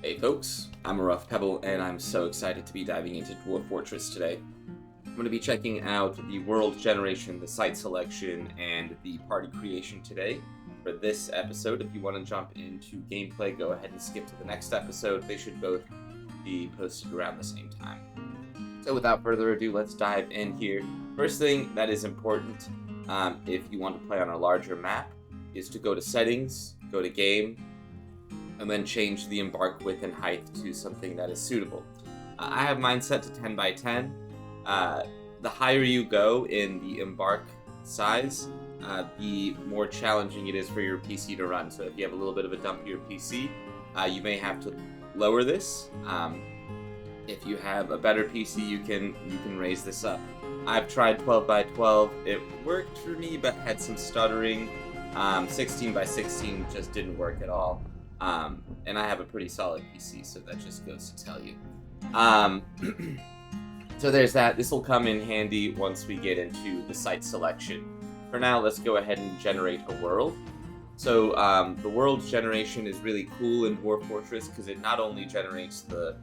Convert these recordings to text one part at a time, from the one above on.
Hey folks, I'm a rough Pebble, and I'm so excited to be diving into Dwarf Fortress today. I'm going to be checking out the world generation, the site selection, and the party creation today. For this episode, if you want to jump into gameplay, go ahead and skip to the next episode. They should both be posted around the same time. So without further ado, let's dive in here. First thing that is important, if you want to play on a larger map, is to go to settings, go to game, and then change the embark width and height to something that is suitable. I have mine set to 10 by 10. The higher you go in the embark size, the more challenging it is for your PC to run. So if you have a little bit of a dumpier PC, you may have to lower this. If you have a better PC, you can raise this up. I've tried 12 by 12. It worked for me, but had some stuttering. 16 by 16 just didn't work at all. And I have a pretty solid PC, so that just goes to tell you. So there's that. This will come in handy once we get into the site selection. For now, let's go ahead and generate a world. So the world generation is really cool in Dwarf Fortress because it not only generates the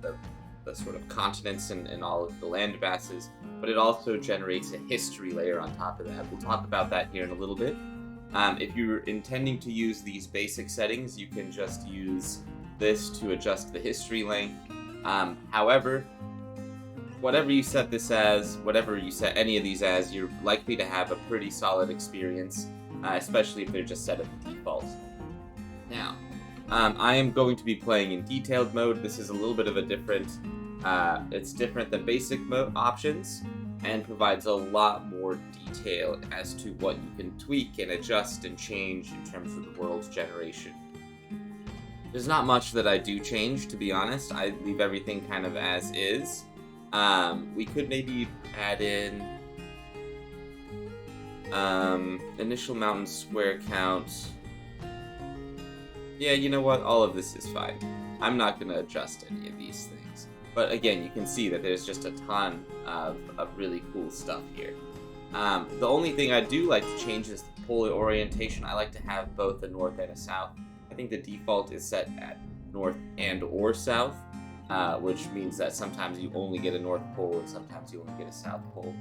sort of continents and all of the land masses, but it also generates a history layer on top of that. We'll talk about that here in a little bit. If you're intending to use these basic settings, you can just use this to adjust the history length. However, whatever you set this as, whatever you set any of these as, you're likely to have a pretty solid experience, especially if they're just set at the default. Now, I am going to be playing in detailed mode. This is a little bit of a different, it's different than basic mode options, and provides a lot more detail as to what you can tweak and adjust and change in terms of the world's generation. There's not much that I do change, to be honest. I leave everything kind of as is. We could maybe add in initial mountain square count. Yeah, you know what? All of this is fine. I'm not going to adjust any of these things. But again, you can see that there's just a ton of really cool stuff here. The only thing I do like to change is the polar orientation. I like to have both a north and a south. I think the default is set at north and or south, which means that sometimes you only get a north pole and sometimes you only get a south pole.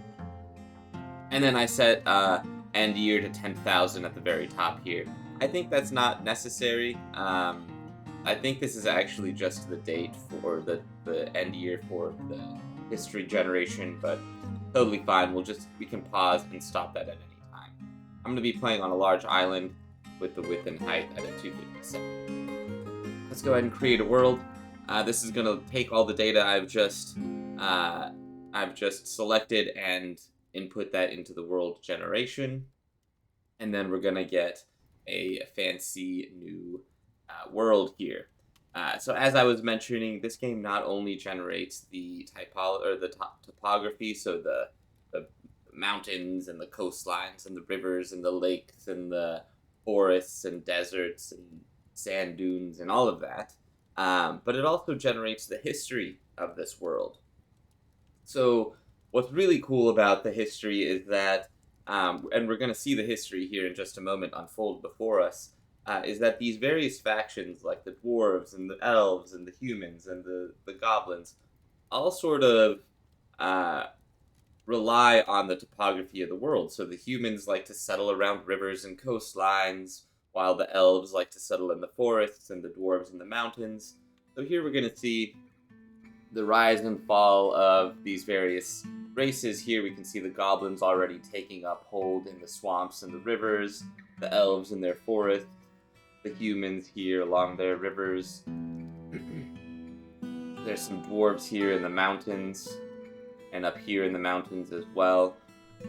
And then I set end year to 10,000 at the very top here. I think that's not necessary. I think this is actually just the date for the end year for the history generation, but totally fine. We can pause and stop that at any time. I'm going to be playing on a large island with the width and height at a 257. Let's go ahead and create a world. This is going to take all the data I've just selected and input that into the world generation, and then we're going to get a fancy new world here. So as I was mentioning, this game not only generates the topography, so the mountains and the coastlines and the rivers and the lakes and the forests and deserts and sand dunes and all of that, but it also generates the history of this world. So what's really cool about the history is that, and we're going to see the history here in just a moment unfold before us, is that these various factions, like the dwarves and the elves and the humans and the goblins, all sort of rely on the topography of the world. So the humans like to settle around rivers and coastlines, while the elves like to settle in the forests and the dwarves in the mountains. So here we're going to see the rise and fall of these various races. Here we can see the goblins already taking up hold in the swamps and the rivers, the elves in their forests, the humans here along their rivers. There's some dwarves here in the mountains, and up here in the mountains as well.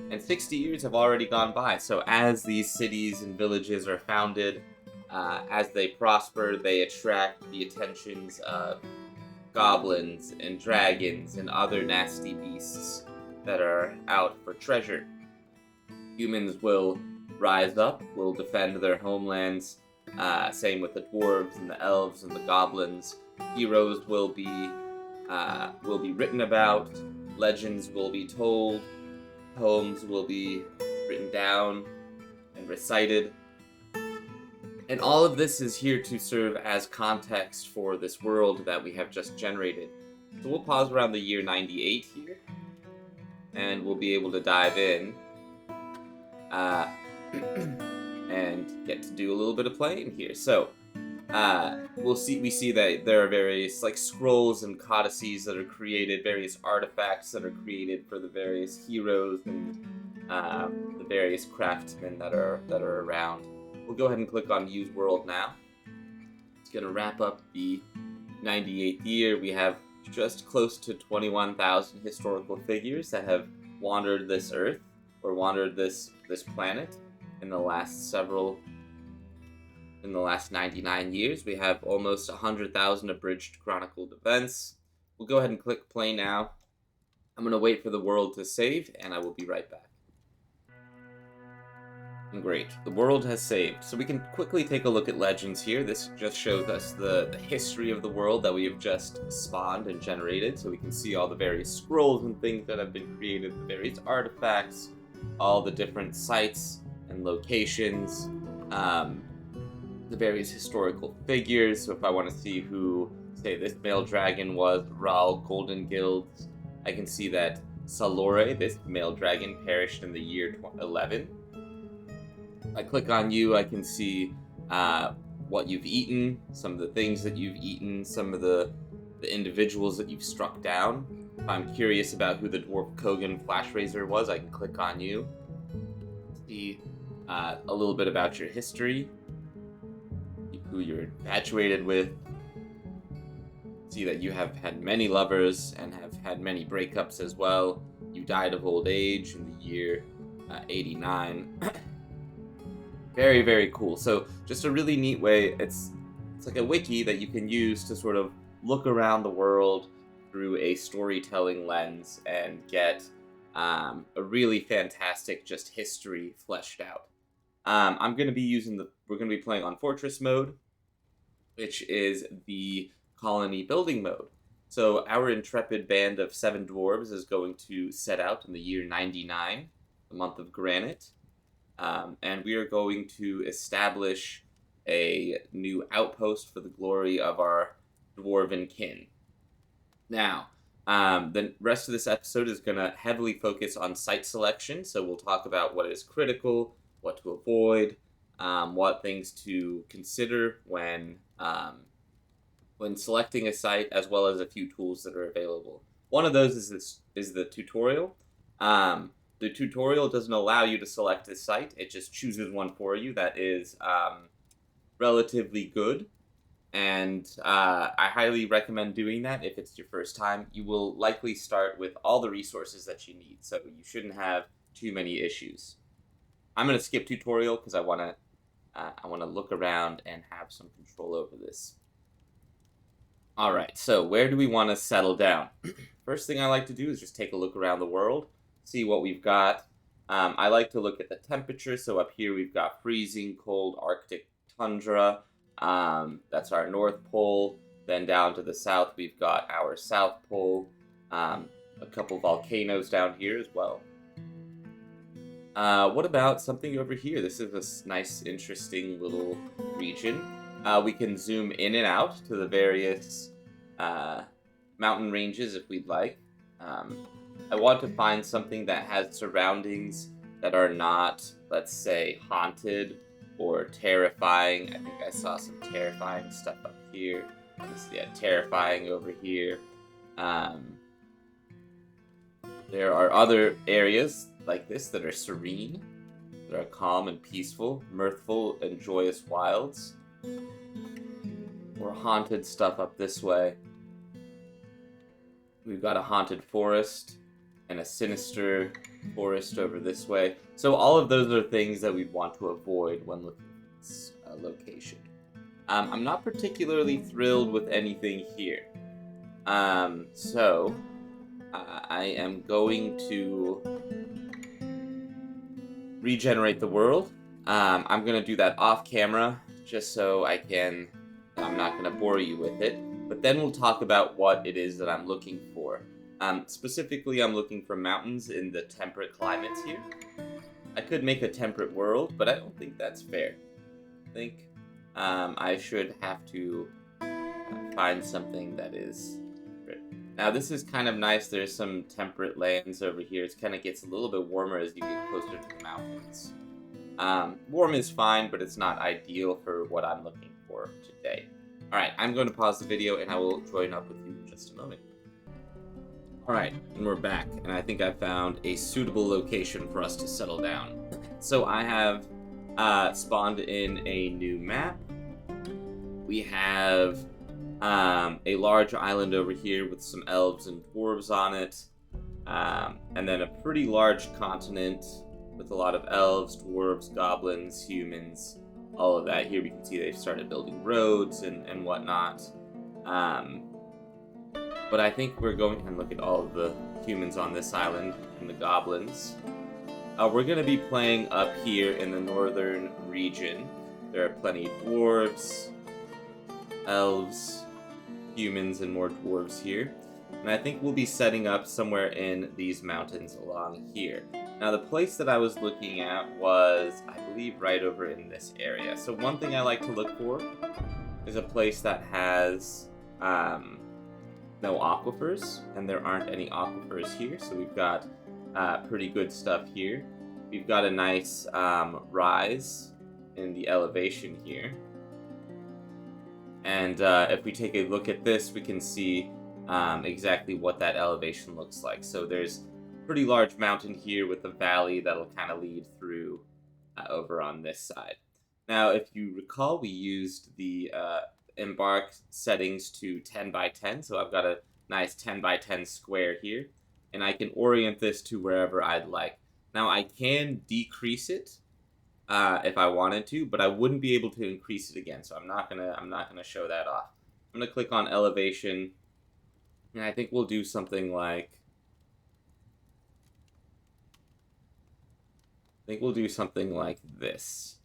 And 60 years have already gone by, so as these cities and villages are founded, as they prosper, they attract the attentions of goblins and dragons and other nasty beasts that are out for treasure. Humans will rise up, will defend their homelands. Same with the dwarves and the elves and the goblins. Heroes will be written about. Legends will be told. Poems will be written down and recited. And all of this is here to serve as context for this world that we have just generated. So we'll pause around the year 98 here, and we'll be able to dive in uh, and get to do a little bit of playing here. So we see that there are various like scrolls and codices that are created, various artifacts that are created for the various heroes and the various craftsmen that are around. We'll go ahead and click on Use World now. It's gonna wrap up the 98th year. We have just close to 21,000 historical figures that have wandered this Earth or wandered this planet in the last 99 years. We have almost 100,000 abridged chronicled events. We'll go ahead and click play now. I'm gonna wait for the world to save, and I will be right back. Great, the world has saved. So we can quickly take a look at legends here. This just shows us the history of the world that we have just spawned and generated. So we can see all the various scrolls and things that have been created, the various artifacts, all the different sites and locations, the various historical figures. So if I want to see who, say, this male dragon was, Raal Golden Guild, I can see that Salore, this male dragon, perished in the year 11. I click on you, I can see what you've eaten, some of the things that you've eaten, some of the individuals that you've struck down. If I'm curious about who the Dwarf Kogan Flash Razor was, I can click on you. See a little bit about your history, who you're infatuated with. See that you have had many lovers and have had many breakups as well. You died of old age in the year 89. Very, very cool. So just a really neat way. It's like a wiki that you can use to sort of look around the world through a storytelling lens and get a really fantastic just history fleshed out. We're going to be playing on Fortress mode, which is the colony building mode. So our intrepid band of 7 dwarves is going to set out in the year 99, the month of Granite. And we are going to establish a new outpost for the glory of our dwarven kin. Now, the rest of this episode is going to heavily focus on site selection, so we'll talk about what is critical, what to avoid, what things to consider when selecting a site, as well as a few tools that are available. One of those is the tutorial. The tutorial doesn't allow you to select a site. It just chooses one for you that is relatively good. And I highly recommend doing that if it's your first time. You will likely start with all the resources that you need, so you shouldn't have too many issues. I'm going to skip tutorial because I want to look around and have some control over this. All right, so where do we want to settle down? First thing I like to do is just take a look around the world. See what we've got. I like to look at the temperature. So up here we've got freezing cold Arctic tundra. That's our North Pole. Then down to the south we've got our South Pole. A couple volcanoes down here as well. What about something over here? This is a nice, interesting little region. We can zoom in and out to the various mountain ranges if we'd like. I want to find something that has surroundings that are not, let's say, haunted or terrifying. I think I saw some terrifying stuff up here. Yeah, terrifying over here. There are other areas like this that are serene, that are calm and peaceful, mirthful and joyous wilds. Or haunted stuff up this way. We've got a haunted forest and a sinister forest over this way. So all of those are things that we'd want to avoid when looking at this location. I'm not particularly thrilled with anything here. So I am going to regenerate the world. I'm going to do that off camera just so I'm not going to bore you with it. But then we'll talk about what it is that I'm looking for. Specifically, I'm looking for mountains in the temperate climates here. I could make a temperate world, but I don't think that's fair. I think I should have to find something that is... Now this is kind of nice. There's some temperate lands over here. It kind of gets a little bit warmer as you get closer to the mountains. Warm is fine, but it's not ideal for what I'm looking for today. Alright, I'm going to pause the video and I will join up with you in just a moment. Alright, and we're back, and I think I found a suitable location for us to settle down. So I have spawned in a new map. We have a large island over here with some elves and dwarves on it, and then a pretty large continent with a lot of elves, dwarves, goblins, humans, all of that. Here we can see they've started building roads and whatnot. But I think we're going to look at all of the humans on this island and the goblins. We're going to be playing up here in the northern region. There are plenty of dwarves, elves, humans, and more dwarves here. And I think we'll be setting up somewhere in these mountains along here. Now, the place that I was looking at was, I believe, right over in this area. So one thing I like to look for is a place that has no aquifers, and there aren't any aquifers here, so we've got pretty good stuff here. We've got a nice rise in the elevation here. And if we take a look at this, we can see exactly what that elevation looks like. So there's a pretty large mountain here with a valley that'll kind of lead through over on this side. Now, if you recall, we used the embark settings to 10 by 10, so I've got a nice 10 by 10 square here, and I can orient this to wherever I'd like. Now, I can decrease it if I wanted to, but I wouldn't be able to increase it again, so I'm not gonna show that off. I'm gonna click on elevation, and I think we'll do something like this.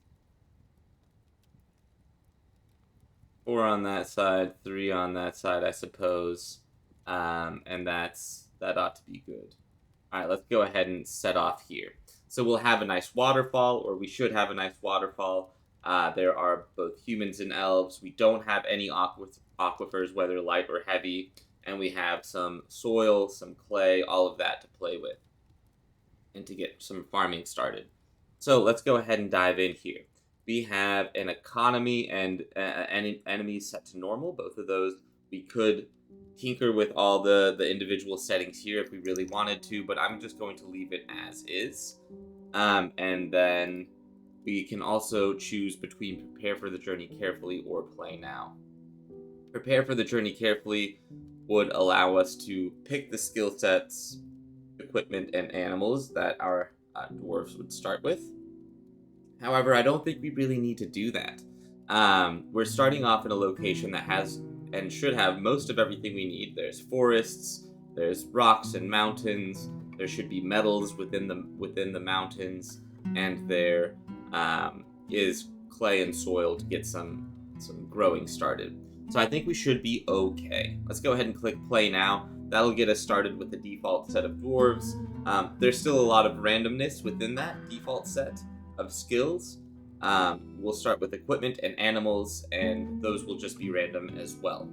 4 on that side, 3 on that side, I suppose, and that ought to be good. All right, let's go ahead and set off here. So we'll have a nice waterfall, or we should have a nice waterfall. There are both humans and elves. We don't have any aquifers, whether light or heavy, and we have some soil, some clay, all of that to play with and to get some farming started. So let's go ahead and dive in here. We have an economy and enemies set to normal. Both of those we could tinker with all the individual settings here if we really wanted to, but I'm just going to leave it as is. And then we can also choose between prepare for the journey carefully or play now. Prepare for the journey carefully would allow us to pick the skill sets, equipment, and animals that our dwarves would start with. However, I don't think we really need to do that. We're starting off in a location that has and should have most of everything we need. There's forests, there's rocks and mountains, there should be metals within the mountains, and there is clay and soil to get some growing started. So I think we should be okay. Let's go ahead and click play now. That'll get us started with the default set of dwarves. There's still a lot of randomness within that default set of skills. We'll start with equipment and animals, and those will just be random as well.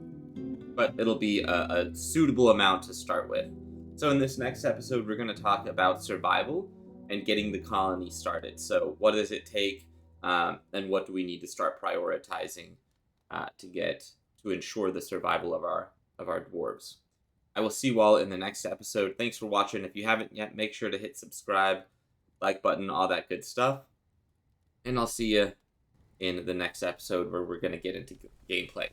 But it'll be a suitable amount to start with. So in this next episode, we're going to talk about survival and getting the colony started. So what does it take, and what do we need to start prioritizing to ensure the survival of our dwarves? I will see you all in the next episode. Thanks for watching. If you haven't yet, make sure to hit subscribe, like button, all that good stuff. And I'll see you in the next episode where we're going to get into gameplay.